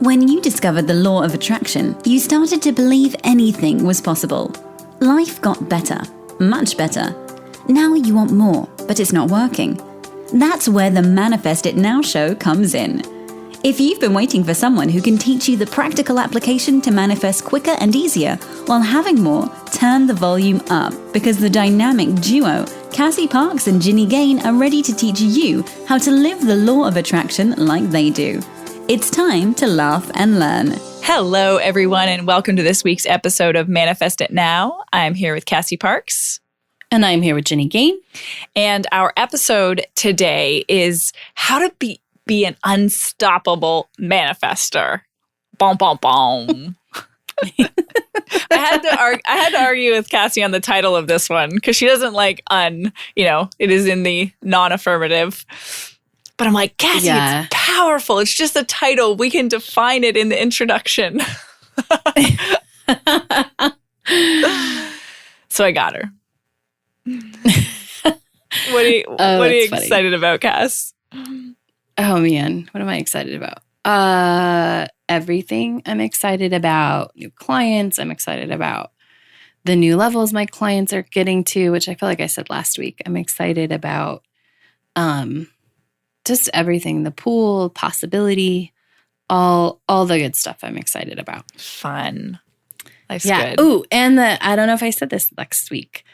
When you discovered the law of attraction, you started to believe anything was possible. Life got better, much better. Now you want more, but it's not working. That's where the Manifest It Now show comes in. If you've been waiting for someone who can teach you the practical application to manifest quicker and easier while having more, turn the volume up, because the dynamic duo, Cassie Parks and Ginny Gain, are ready to teach you how to live the law of attraction like they do. It's time to laugh and learn. Hello, everyone, and welcome to this week's episode of Manifest It Now. I'm here with Cassie Parks. And I'm here with Ginny Gain. And our episode today is how to be an unstoppable manifestor. Boom, boom, boom. I had to argue with Cassie on the title of this one because she doesn't like it is in the non-affirmative. But I'm like, Cassie, It's powerful. It's just a title. We can define it in the introduction. So I got her. What are you excited about, Cass? Oh man, what am I excited about? Everything. I'm excited about new clients. I'm excited about the new levels my clients are getting to, which I feel like I said last week. I'm excited about just everything, the pool, possibility, all the good stuff I'm excited about. Fun. Life's good. Ooh, and I don't know if I said this last week.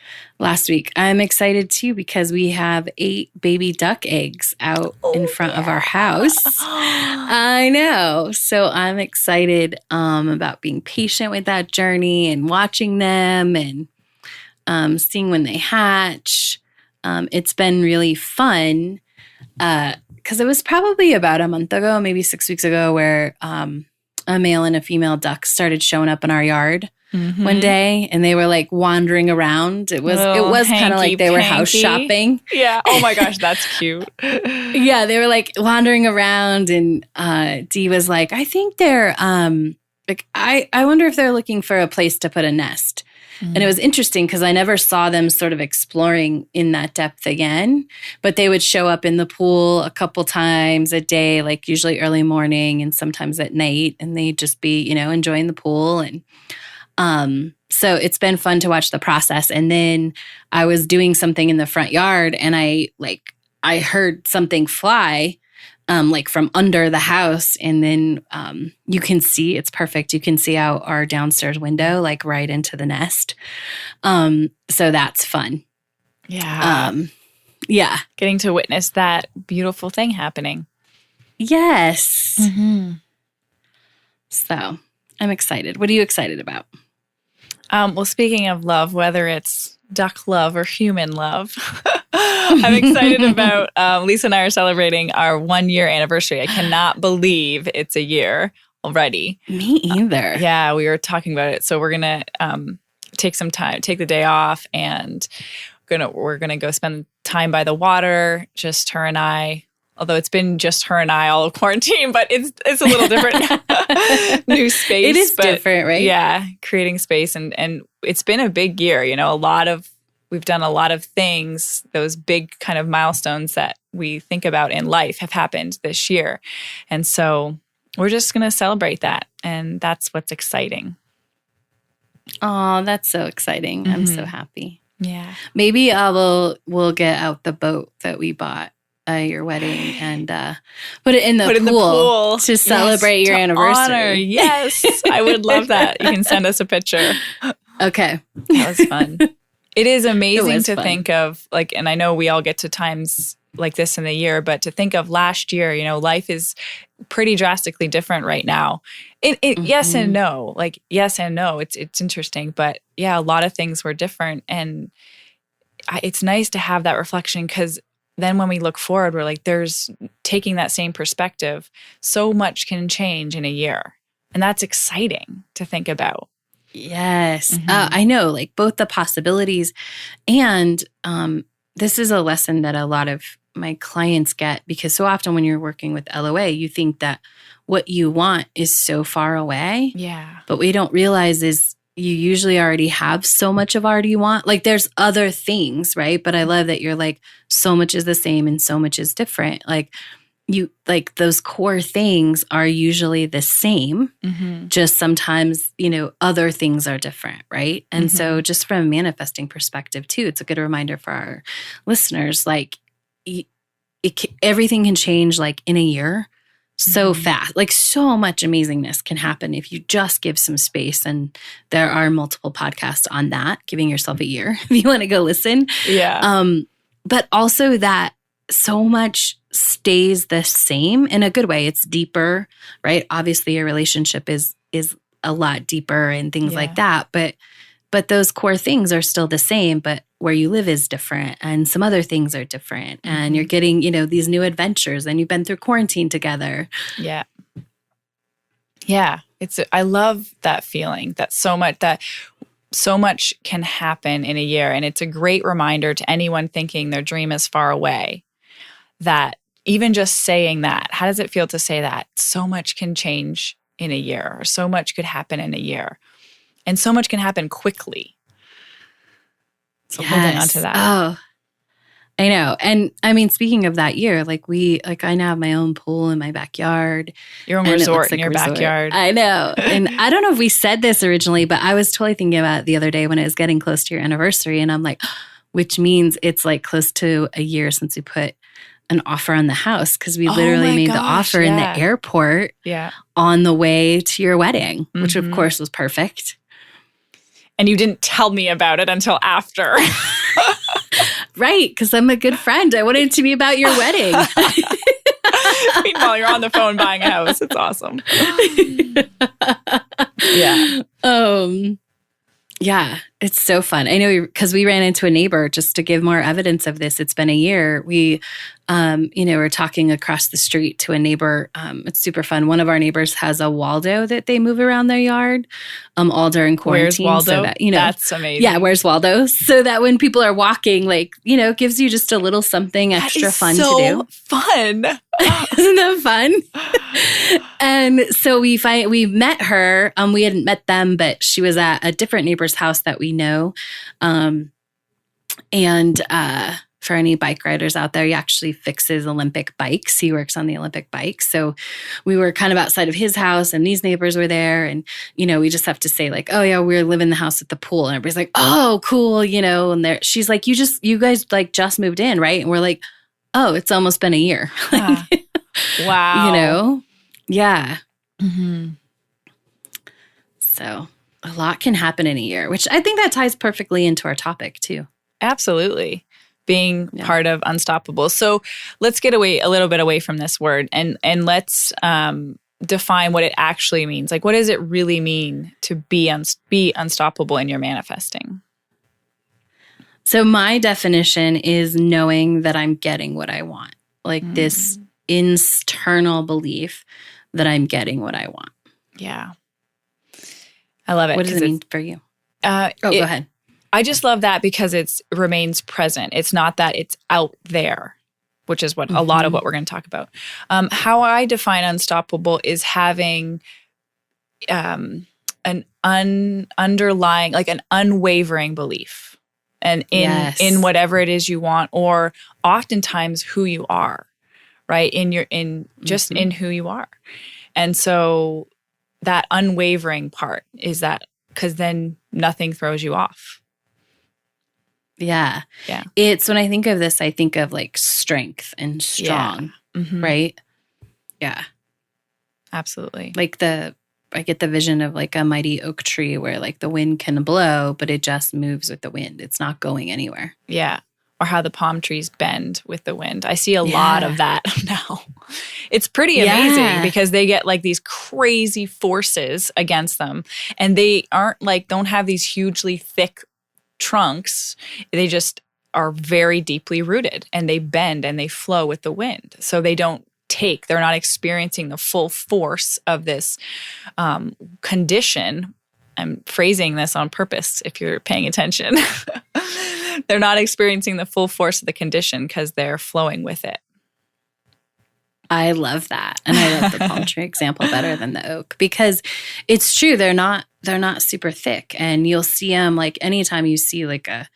I'm excited too because we have 8 baby duck eggs out in front of our house. I know. So I'm excited about being patient with that journey and watching them and seeing when they hatch. It's been really fun because it was probably about a month ago, maybe 6 weeks ago, where a male and a female duck started showing up in our yard one day, and they were like wandering around. It was kind of like they were house shopping. Yeah. Oh my gosh, that's cute. Yeah, they were like wandering around, and Dee was like, I think they're I wonder if they're looking for a place to put a nest. And it was interesting because I never saw them sort of exploring in that depth again, but they would show up in the pool a couple times a day, like usually early morning and sometimes at night, and they'd just be, enjoying the pool. And so it's been fun to watch the process. And then I was doing something in the front yard, and I heard something fly from under the house, and then you can see, it's perfect. You can see out our downstairs window, like right into the nest. So that's fun. Yeah. Yeah. Getting to witness that beautiful thing happening. Yes. Mm-hmm. So I'm excited. What are you excited about? Well, speaking of love, whether it's duck love or human love, I'm excited about Lisa and I are celebrating our 1-year anniversary. I cannot believe it's a year already. Me either. Yeah, we were talking about it. So we're going to take the day off, and we're going to go spend time by the water, just her and I. Although it's been just her and I all of quarantine, but it's a little different. New space. It is different, right? Yeah, creating space. And it's been a big year. We've done a lot of things. Those big kind of milestones that we think about in life have happened this year. And so we're just going to celebrate that. And that's what's exciting. Oh, that's so exciting. Mm-hmm. I'm so happy. Yeah. Maybe we'll get out the boat that we bought your wedding and put it in the pool to celebrate your anniversary. Honor. Yes. I would love that. You can send us a picture. Okay. That was fun. It is amazing to think of, and I know we all get to times like this in the year, but to think of last year, life is pretty drastically different right now. Yes and no. Yes and no. It's interesting. But yeah, a lot of things were different. And it's nice to have that reflection, because then when we look forward, we're like, there's taking that same perspective. So much can change in a year. And that's exciting to think about. Yes. I know, both the possibilities and this is a lesson that a lot of my clients get, because so often when you're working with LOA, you think that what you want is so far away. Yeah. But what you don't realize is you usually already have so much of already you want. There's other things, right? But I love that you're so much is the same and so much is different. you like those core things are usually the same, just sometimes, other things are different, right? And so just from a manifesting perspective too, it's a good reminder for our listeners, like everything can change like in a year so fast. Like so much amazingness can happen if you just give some space. And there are multiple podcasts on that, giving yourself a year if you want to go listen. Yeah. But also that so much stays the same in a good way. It's deeper, right? Obviously, your relationship is a lot deeper and things like that. But those core things are still the same, but where you live is different and some other things are different. And you're getting, these new adventures and you've been through quarantine together. Yeah. Yeah. I love that feeling that so much can happen in a year. And it's a great reminder to anyone thinking their dream is far away that even just saying that, how does it feel to say that? So much can change in a year, or so much could happen in a year. And so much can happen quickly. So holding on to that. Oh, I know. And I mean, speaking of that year, I now have my own pool in my backyard. Your own resort in your backyard. I know. And I don't know if we said this originally, but I was totally thinking about it the other day when it was getting close to your anniversary. And I'm like, which means it's like close to a year since we put an offer on the house, because we literally made the offer in the airport on the way to your wedding, which of course was perfect. And you didn't tell me about it until after. Right, because I'm a good friend. I wanted it to be about your wedding. Meanwhile, you're on the phone buying a house. It's awesome. Yeah. Yeah, it's so fun. I know because we ran into a neighbor, just to give more evidence of this. It's been a year. We, we're talking across the street to a neighbor. It's super fun. One of our neighbors has a Waldo that they move around their yard all during quarantine. Where's Waldo? So that, that's amazing. Yeah, where's Waldo? So that when people are walking, it gives you just a little something extra fun to do. Fun. Isn't that fun? And so we met her. We hadn't met them, but she was at a different neighbor's house that we know. For any bike riders out there, he actually fixes Olympic bikes. He works on the Olympic bikes. So we were kind of outside of his house and these neighbors were there. And, we just have to say like, oh yeah, we're living in the house at the pool. And everybody's like, oh, cool. And she's like, you guys like just moved in, right? And we're like, oh, it's almost been a year. Wow. Yeah. Mm-hmm. So a lot can happen in a year, which I think that ties perfectly into our topic too. Absolutely. Being part of unstoppable. So let's get a little bit away from this word and let's define what it actually means. Like, what does it really mean to be unstoppable in your manifesting? So my definition is knowing that I'm getting what I want. Like this internal belief that I'm getting what I want. Yeah. I love it. What does it mean for you? Go ahead. I just love that because it remains present. It's not that it's out there, which is what a lot of what we're going to talk about. How I define unstoppable is having an underlying, like an unwavering belief, and in whatever it is you want, or oftentimes who you are, right? In who you are, and so that unwavering part is that, because then nothing throws you off. Yeah. Yeah. It's when I think of this, I think of like strength and strong, right? Yeah. Absolutely. Like I get the vision of like a mighty oak tree where like the wind can blow, but it just moves with the wind. It's not going anywhere. Yeah. Or how the palm trees bend with the wind. I see a lot of that now. It's pretty amazing because they get like these crazy forces against them, and they don't have these hugely thick trunks. They just are very deeply rooted, and they bend and they flow with the wind. So they're not experiencing the full force of this condition. I'm phrasing this on purpose if you're paying attention. They're not experiencing the full force of the condition because they're flowing with it. I love that. And I love the palm tree example better than the oak, because it's true. They're not super thick, and you'll see them like anytime you see like a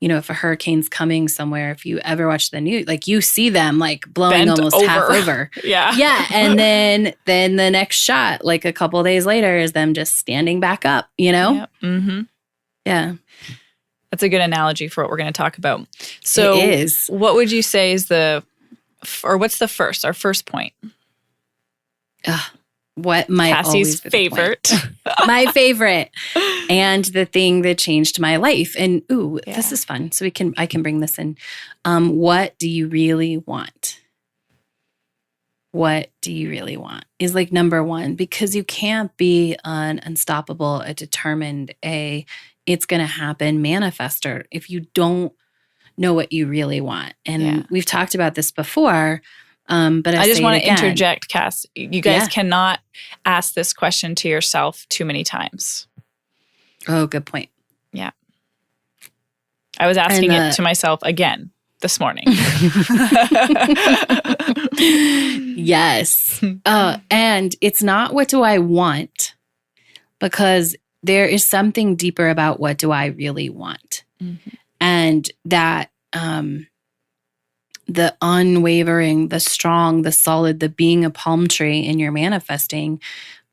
if a hurricane's coming somewhere, if you ever watch the news, like you see them like blowing Bent almost over. half over. Yeah. Yeah. And then the next shot, like a couple of days later, is them just standing back up, Yep. Mm-hmm. Yeah. That's a good analogy for what we're going to talk about. So it is. What would you say is what's our first point? What might Cassie's always be the favorite. point. My favorite. And the thing that changed my life. And this is fun. So I can bring this in. What do you really want? What do you really want is like number one, because you can't be an unstoppable, a determined, it's going to happen manifestor if you don't know what you really want. And we've talked about this before. But I just want to interject, Cass. You guys cannot ask this question to yourself too many times. Oh, good point. Yeah. I was asking it to myself again this morning. Yes. And it's not what do I want, because there is something deeper about what do I really want. Mm-hmm. And that the unwavering, the strong, the solid, the being a palm tree in your manifesting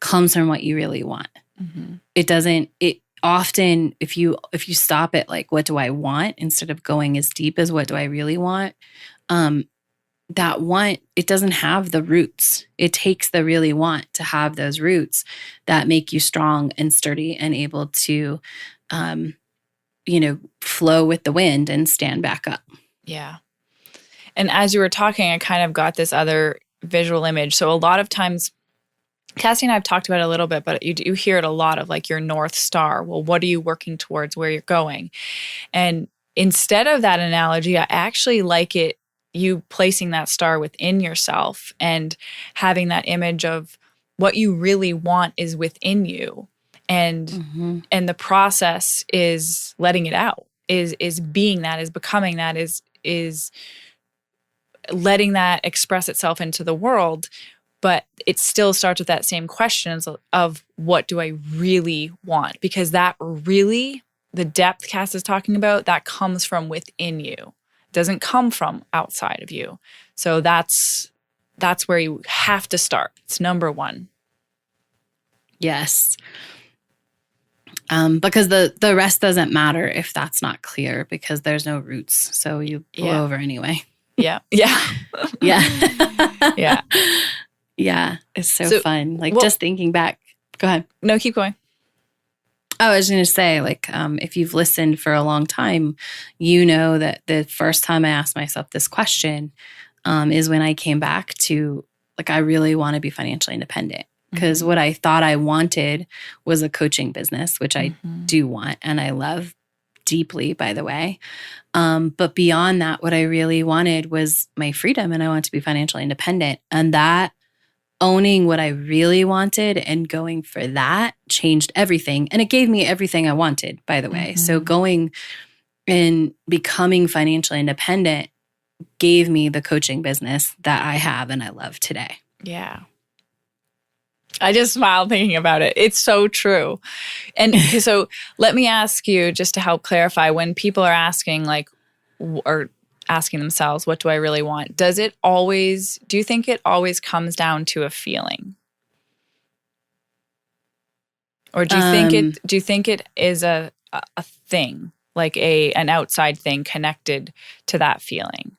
comes from what you really want. Mm-hmm. It often, if you stop at like, what do I want? Instead of going as deep as what do I really want? That want, it doesn't have the roots. It takes the really want to have those roots that make you strong and sturdy and able to, flow with the wind and stand back up. Yeah. And as you were talking, I kind of got this other visual image. So a lot of times, Cassie and I have talked about it a little bit, but you hear it a lot of like your North Star. Well, what are you working towards, where you're going? And instead of that analogy, I actually like you placing that star within yourself and having that image of what you really want is within you. And and the process is letting it out, is being that, is becoming that, is letting that express itself into the world. But it still starts with that same question of what do I really want? Because that really, the depth Cass is talking about, that comes from within you. It doesn't come from outside of you. So that's where you have to start. It's number one. Yes. Because the rest doesn't matter if that's not clear, because there's no roots. So you blow over anyway. Yeah. Yeah. Yeah. Yeah. Yeah. It's so fun. Like just thinking back. Go ahead. No, keep going. I was going to say, like, if you've listened for a long time, you know that the first time I asked myself this question is when I came back to, like, I really want to be financially independent. Because what I thought I wanted was a coaching business, which I do want and I love deeply, by the way. But beyond that, what I really wanted was my freedom, and I wanted to be financially independent. And that owning what I really wanted and going for that changed everything. And it gave me everything I wanted, by the way. So going and becoming financially independent gave me the coaching business that I have and I love today. Yeah. I just smile thinking about it. It's so true. And so let me ask you, just to help clarify, when people are asking or asking themselves, what do I really want? Do you think it always comes down to a feeling? Or do you think it is a thing, like an outside thing connected to that feeling?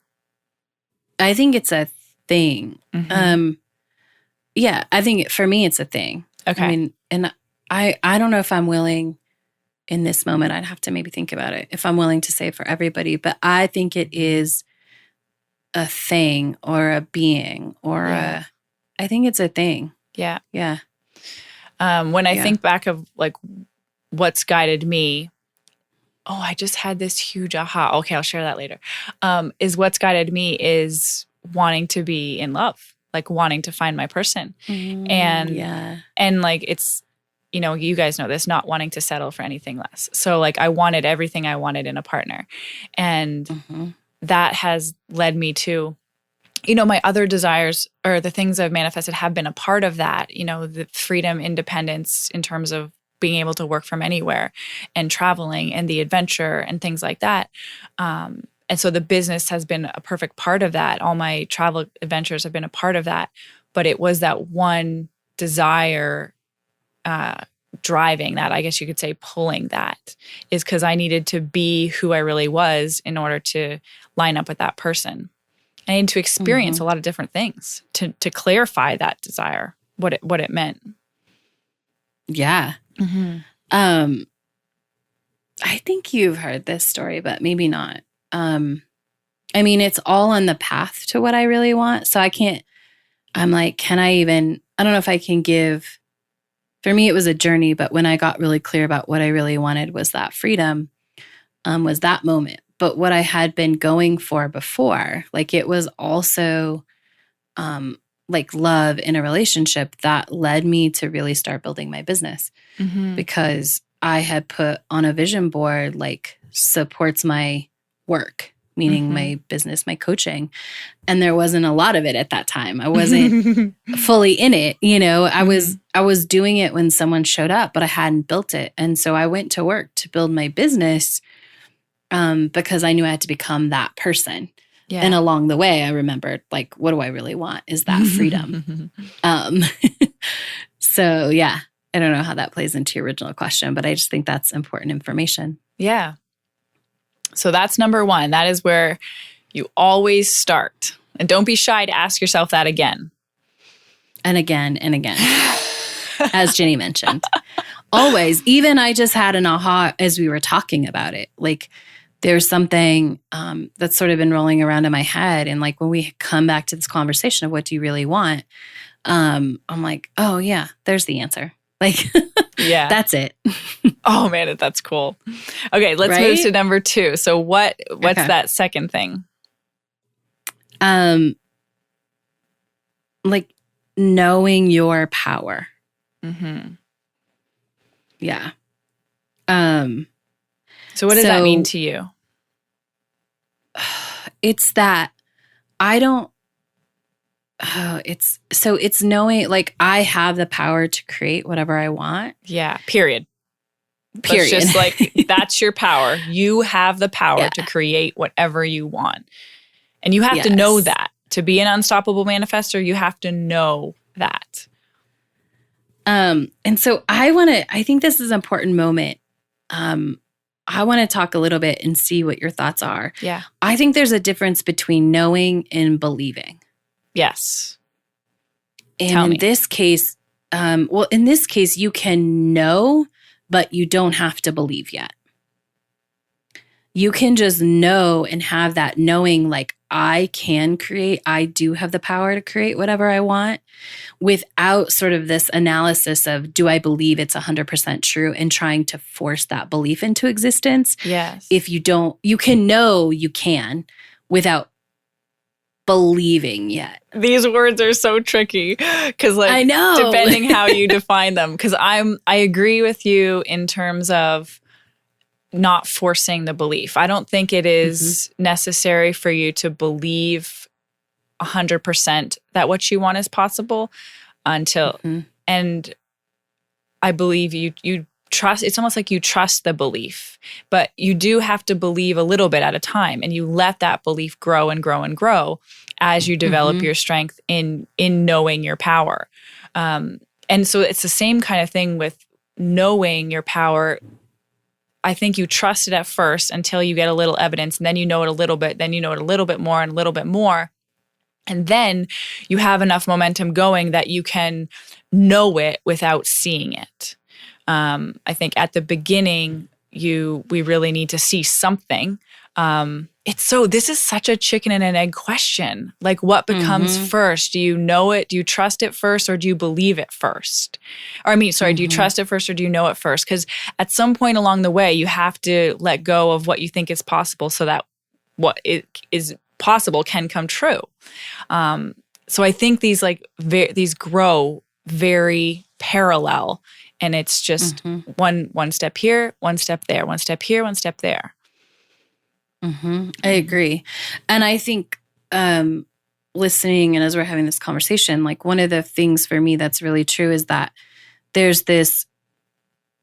I think it's a thing. Yeah, I think for me, it's a thing. Okay. I mean, and I don't know if I'm willing in this moment. I'd have to maybe think about it if I'm willing to say it for everybody. But I think it is a thing or a being or I think it's a thing. Yeah. Yeah. When I think back of like what's guided me, I just had this huge aha. Okay, I'll share that later. Is what's guided me is wanting to be in love. Like wanting to find my person. And like, it's, you guys know this, not wanting to settle for anything less. So like I wanted everything I wanted in a partner. And that has led me to, my other desires or the things I've manifested have been a part of that, the freedom, independence in terms of being able to work from anywhere and traveling and the adventure and things like that. And so the business has been a perfect part of that. All my travel adventures have been a part of that. But it was that one desire driving that, I guess you could say pulling that, is because I needed to be who I really was in order to line up with that person. I needed to experience a lot of different things to clarify that desire, what it meant. Yeah. I think you've heard this story, but maybe not. I mean, it's all on the path to what I really want. So I'm like, I don't know if I can give, for me, it was a journey, but when I got really clear about what I really wanted was that freedom, was that moment. But what I had been going for before, like it was also like love in a relationship that led me to really start building my business because I had put on a vision board, like supports my work, meaning my business, my coaching. And there wasn't a lot of it at that time. I wasn't fully in it. You know, I was doing it when someone showed up, but I hadn't built it. And so I went to work to build my business because I knew I had to become that person. Yeah. And along the way, I remembered, like, what do I really want is that freedom. So yeah, I don't know how that plays into your original question, but I just think that's important information. Yeah. So that's number one. That is where you always start. And don't be shy to ask yourself that again. And again and again, as Ginny mentioned. Always. Even I just had an aha as we were talking about it. Like there's something that's sort of been rolling around in my head. And like when we come back to this conversation of what do you really want, I'm like, oh yeah, there's the answer. Like, yeah, that's it. Oh man, that's cool. Okay, let's move to number 2. So what's that second thing? Like knowing your power. Yeah. So what does that mean to you? It's that I don't. It's knowing like I have the power to create whatever I want. Yeah. Period. It's just like, that's your power. You have the power to create whatever you want. And you have to know that. To be an unstoppable manifestor, you have to know that. And so I think this is an important moment. I want to talk a little bit and see what your thoughts are. Yeah. I think there's a difference between knowing and believing. Yes. And in this case, you can know, but you don't have to believe yet. You can just know and have that knowing, like, I can create, I do have the power to create whatever I want, without sort of this analysis of, do I believe it's 100% true, and trying to force that belief into existence. Yes. If you don't, you can know you can without believing yet. These words are so tricky because, like, I know, depending how you define them, because I agree with you in terms of not forcing the belief. I don't think it is necessary for you to believe 100% that what you want is possible until, and I believe you trust, it's almost like you trust the belief, but you do have to believe a little bit at a time, and you let that belief grow and grow and grow as you develop your strength in knowing your power. And so it's the same kind of thing with knowing your power. I think you trust it at first until you get a little evidence, and then you know it a little bit, then you know it a little bit more and a little bit more. And then you have enough momentum going that you can know it without seeing it. I think at the beginning, we really need to see something. This is such a chicken and an egg question. Like, what becomes first? Do you know it? Do you trust it first, or do you believe it first? Or do you trust it first, or do you know it first? Because at some point along the way, you have to let go of what you think is possible so that what is possible can come true. So I think these these grow very parallel, and it's just one step here, one step there, one step here, one step there. I agree. And I think listening and as we're having this conversation, like one of the things for me that's really true is that there's this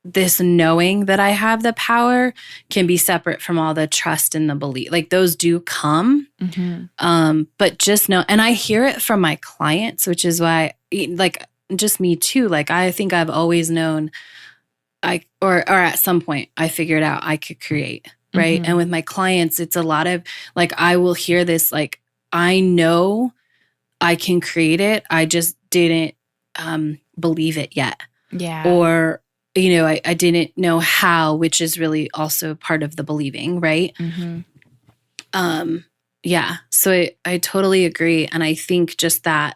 this knowing that I have the power can be separate from all the trust and the belief. Like those do come, but just know, and I hear it from my clients, which is why, like, just me too. Like, I think I've always known or at some point I figured out I could create, right? And with my clients, it's a lot of like, I will hear this, like, I know I can create it. I just didn't believe it yet. Yeah. Or, I didn't know how, which is really also part of the believing, right? Yeah. So I totally agree. And I think just that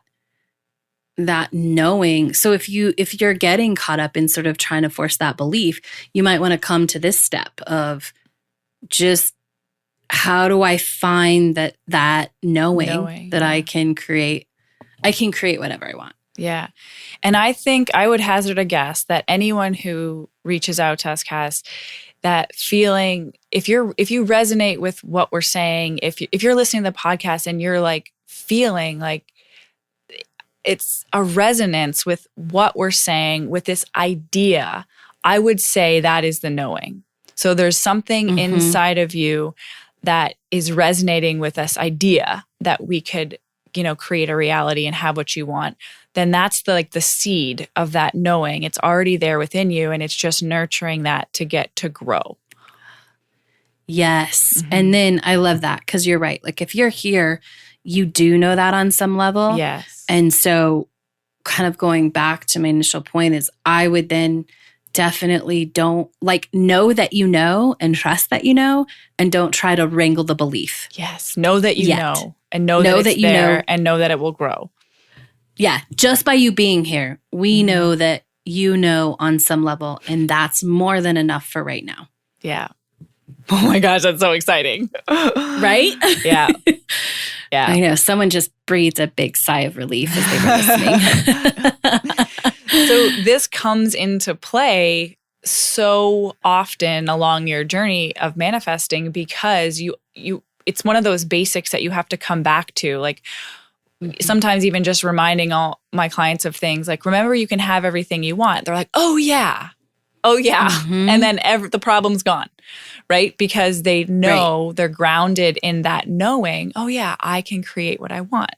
knowing. So if you're getting caught up in sort of trying to force that belief, you might want to come to this step of just, how do I find that knowing that I can create whatever I want. Yeah. And I think I would hazard a guess that anyone who reaches out to us, Cass, that feeling, if you resonate with what we're saying, if you're listening to the podcast and you're like feeling like it's a resonance with what we're saying, with this idea, I would say that is the knowing. So there's something inside of you that is resonating with this idea that we could, create a reality and have what you want. Then that's the seed of that knowing. It's already there within you, and it's just nurturing that to get to grow. Yes. And then I love that, because you're right. Like, if you're here, you do know that on some level. Yes. And so kind of going back to my initial point is, I would then definitely don't know that you know and trust that you know, and don't try to wrangle the belief. Yes. Know that you know, and know that it's there, and know that it will grow. Yeah. Just by you being here, we know that you know on some level, and that's more than enough for right now. Yeah. Oh my gosh, that's so exciting. Right? Yeah. Yeah. I know. Someone just breathed a big sigh of relief as they were listening. So this comes into play so often along your journey of manifesting, because it's one of those basics that you have to come back to. Like, sometimes even just reminding all my clients of things like, remember, you can have everything you want. They're like, oh yeah. And then the problem's gone, right? Because they know they're grounded in that knowing, oh yeah, I can create what I want.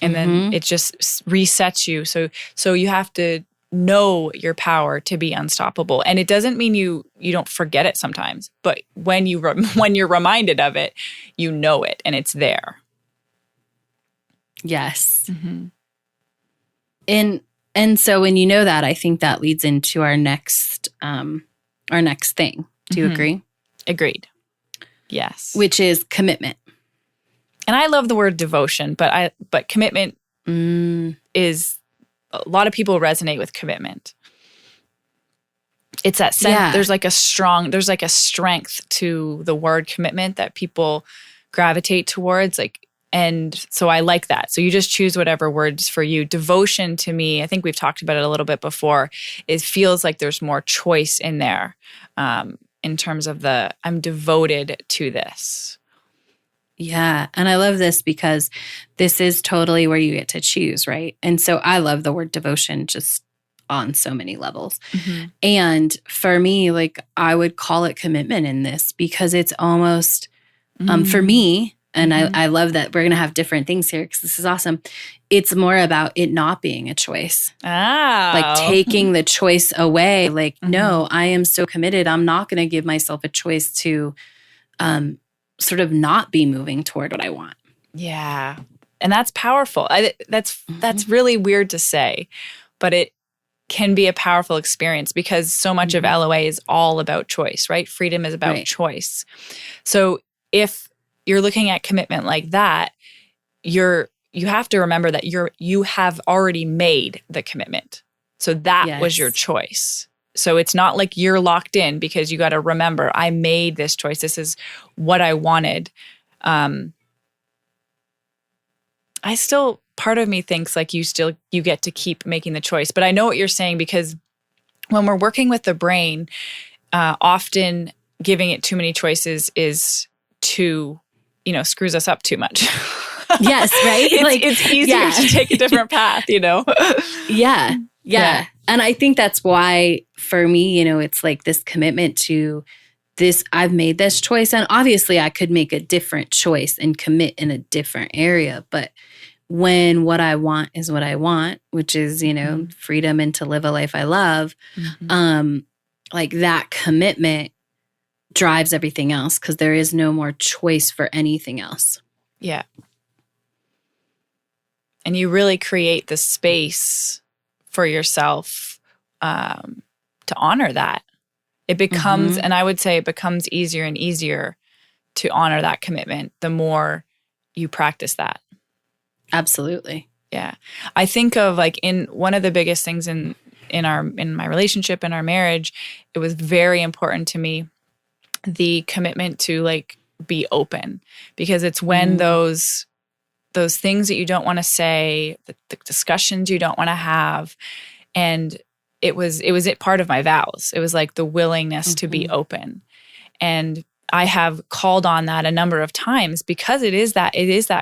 And then it just resets you. So you have to know your power to be unstoppable. And it doesn't mean you don't forget it sometimes, but when you're reminded of it, you know it and it's there. Yes. And so when you know that, I think that leads into our next thing. Do you agree? Agreed. Yes. Which is commitment. And I love the word devotion, but commitment is, a lot of people resonate with commitment. It's that sense. Yeah. There's like a strength to the word commitment that people gravitate towards. And so I like that. So you just choose whatever words for you. Devotion to me, I think we've talked about it a little bit before. It feels like there's more choice in there, in terms of I'm devoted to this. Yeah. And I love this because this is totally where you get to choose, right? And so I love the word devotion just on so many levels. And for me, I would call it commitment in this, because it's almost, for me, and I love that we're going to have different things here because this is awesome. It's more about it not being a choice. Taking the choice away. No, I am so committed. I'm not going to give myself a choice to sort of not be moving toward what I want. Yeah. And that's powerful. That's really weird to say, but it can be a powerful experience, because so much of LOA is all about choice, right? Freedom is about choice. So if you're looking at commitment like that, you have to remember that you have already made the commitment. So that was your choice. So it's not like you're locked in, because you got to remember, I made this choice. This is what I wanted. Part of me thinks you get to keep making the choice. But I know what you're saying, because when we're working with the brain, often giving it too many choices is screws us up too much. Yes, right? It's easier to take a different path, Yeah. And I think that's why for me, you know, it's like this commitment to this, I've made this choice. And obviously I could make a different choice and commit in a different area. But when what I want is what I want, which is, you know, freedom and to live a life I love, like that commitment drives everything else because there is no more choice for anything else. Yeah. And you really create the space for yourself to honor that. It becomes, and I would say it becomes easier and easier to honor that commitment the more you practice that. Absolutely. Yeah. I think of like in one of the biggest things in my relationship, in our marriage, it was very important to me, the commitment to like be open, because it's when those things that you don't want to say, the discussions you don't want to have, and it was part of my vows. It was like the willingness to be open. And I have called on that a number of times because it is that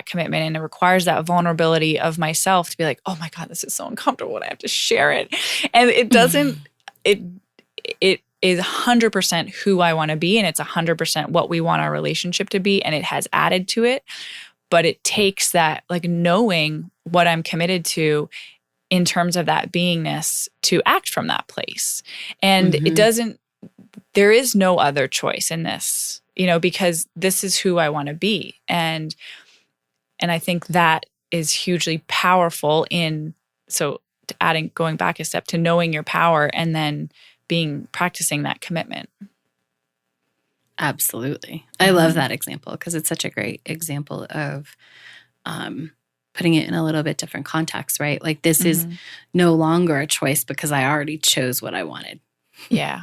commitment, and it requires that vulnerability of myself to be like, oh my God, this is so uncomfortable and I have to share it. And it doesn't, it is 100% who I want to be, and it's 100% what we want our relationship to be, and it has added to it. But it takes that, like, knowing what I'm committed to in terms of that beingness to act from that place. And it doesn't, there is no other choice in this, you know, because this is who I want to be. And I think that is hugely powerful going back a step to knowing your power and then practicing that commitment. Absolutely. I love that example because it's such a great example of putting it in a little bit different context, right? Like this is no longer a choice because I already chose what I wanted. Yeah.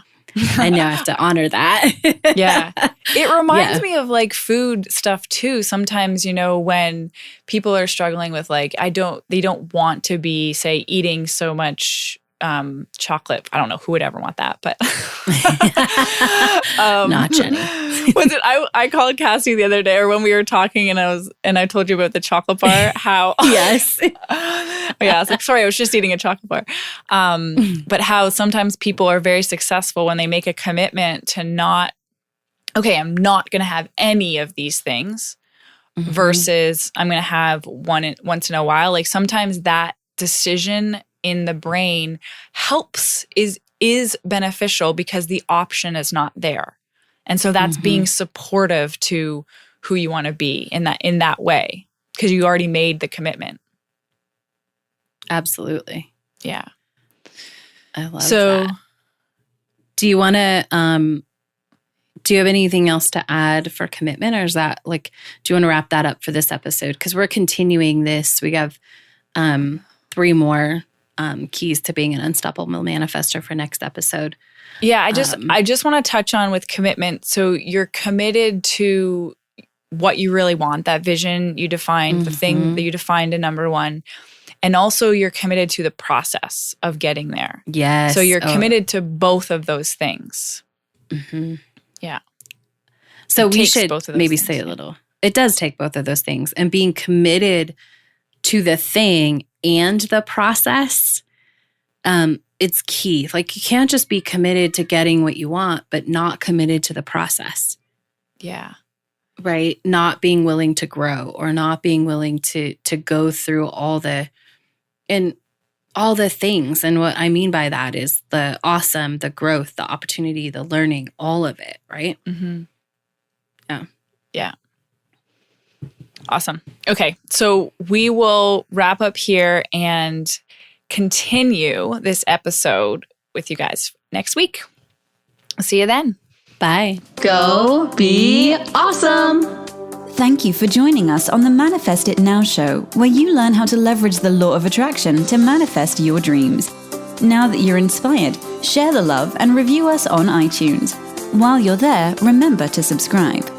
I now have to honor that. Yeah. It reminds me of like food stuff too. Sometimes, you know, when people are struggling with like, they don't want to be, say, eating so much chocolate. I don't know who would ever want that, but not Jenny. Was it? I called Cassie the other day, or when we were talking, and I told you about the chocolate bar. How yes, I was like, sorry, I was just eating a chocolate bar. But how sometimes people are very successful when they make a commitment to not. Okay, I'm not going to have any of these things. Versus I'm going to have once in a while. Like sometimes that decision in the brain is beneficial because the option is not there. And so that's being supportive to who you want to be in that way because you already made the commitment. Absolutely. Yeah. I love that. Do you want to do you have anything else to add for commitment, or is that like, do you want to wrap that up for this episode? Because we're continuing this. We have 3 more keys to being an unstoppable manifestor for next episode. Yeah, I just want to touch on with commitment. So you're committed to what you really want, that vision you defined, the thing that you defined in number 1. And also you're committed to the process of getting there. Yes. So you're committed to both of those things. Yeah. So we should maybe say a little. It does take both of those things. And being committed to the thing and the process, it's key. Like you can't just be committed to getting what you want, but not committed to the process. Yeah. Right? Not being willing to grow or not being willing to go through all the things. And what I mean by that is the awesome, the growth, the opportunity, the learning, all of it, right? Yeah. Awesome. Okay. So we will wrap up here and continue this episode with you guys next week. I'll see you then. Bye. Go be awesome. Thank you for joining us on the Manifest It Now show, where you learn how to leverage the law of attraction to manifest your dreams. Now that you're inspired, share the love and review us on iTunes. While you're there, remember to subscribe.